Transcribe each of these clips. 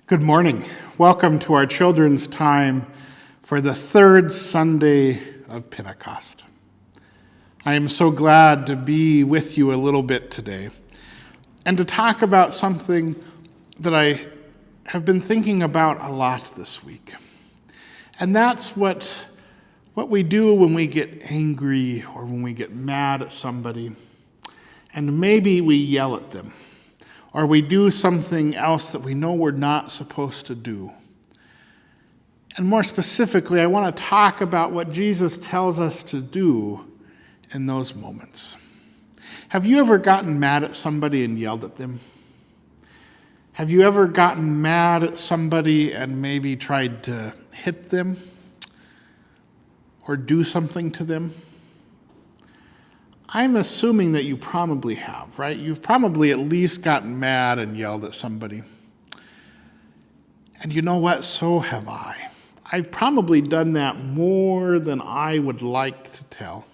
Good morning. Welcome to our children's time for the third Sunday of Pentecost. I am so glad to be with you a little bit today and to talk about something that I have been thinking about a lot this week. And that's what we do when we get angry or when we get mad at somebody, and maybe we yell at them. Or we do something else that we know we're not supposed to do. And more specifically, I want to talk about what Jesus tells us to do in those moments. Have you ever gotten mad at somebody and yelled at them? Have you ever gotten mad at somebody and maybe tried to hit them or do something to them? I'm assuming that you probably have, right? You've probably at least gotten mad and yelled at somebody. And you know what? So have I. I've probably done that more than I would like to tell,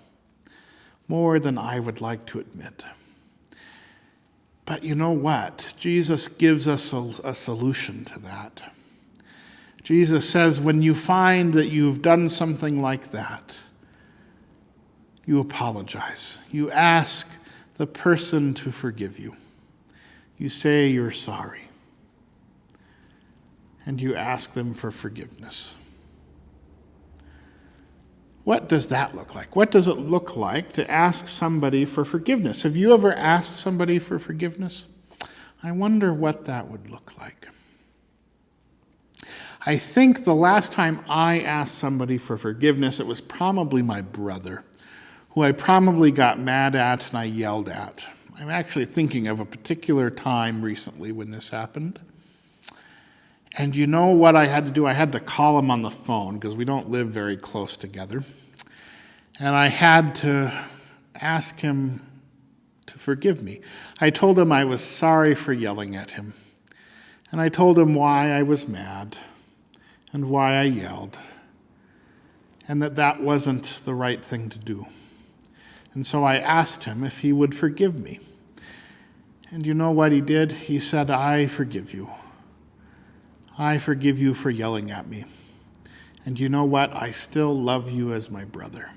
more than I would like to admit. But you know what? Jesus gives us a solution to that. Jesus says, when you find that you've done something like that, you apologize. You ask the person to forgive you. You say you're sorry. And you ask them for forgiveness. What does that look like? What does it look like to ask somebody for forgiveness? Have you ever asked somebody for forgiveness? I wonder what that would look like. I think the last time I asked somebody for forgiveness, it was probably my brother, who I probably got mad at and I yelled at. I'm actually thinking of a particular time recently when this happened. And you know what I had to do? I had to call him on the phone because we don't live very close together. And I had to ask him to forgive me. I told him I was sorry for yelling at him. And I told him why I was mad and why I yelled. And that wasn't the right thing to do. And so I asked him if he would forgive me. And you know what he did? He said, I forgive you. I forgive you for yelling at me. And you know what? I still love you as my brother.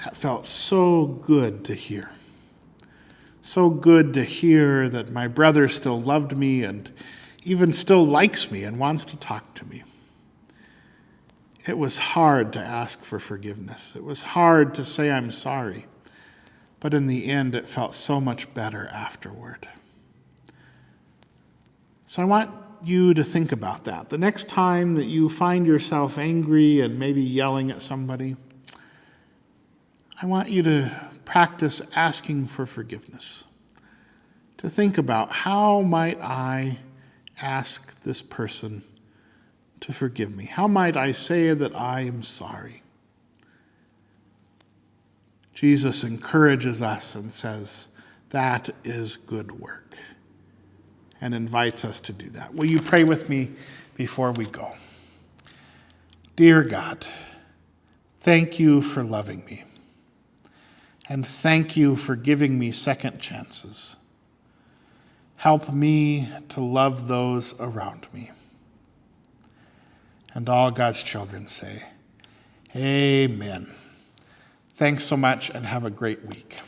That felt so good to hear. So good to hear that my brother still loved me and even still likes me and wants to talk to me. It was hard to ask for forgiveness. It was hard to say I'm sorry. But in the end, it felt so much better afterward. So I want you to think about that. The next time that you find yourself angry and maybe yelling at somebody, I want you to practice asking for forgiveness. To think about, how might I ask this person to forgive me? How might I say that I am sorry? Jesus encourages us and says, that is good work, and invites us to do that. Will you pray with me before we go? Dear God, thank you for loving me, and thank you for giving me second chances. Help me to love those around me. And all God's children say, amen. Thanks so much and have a great week.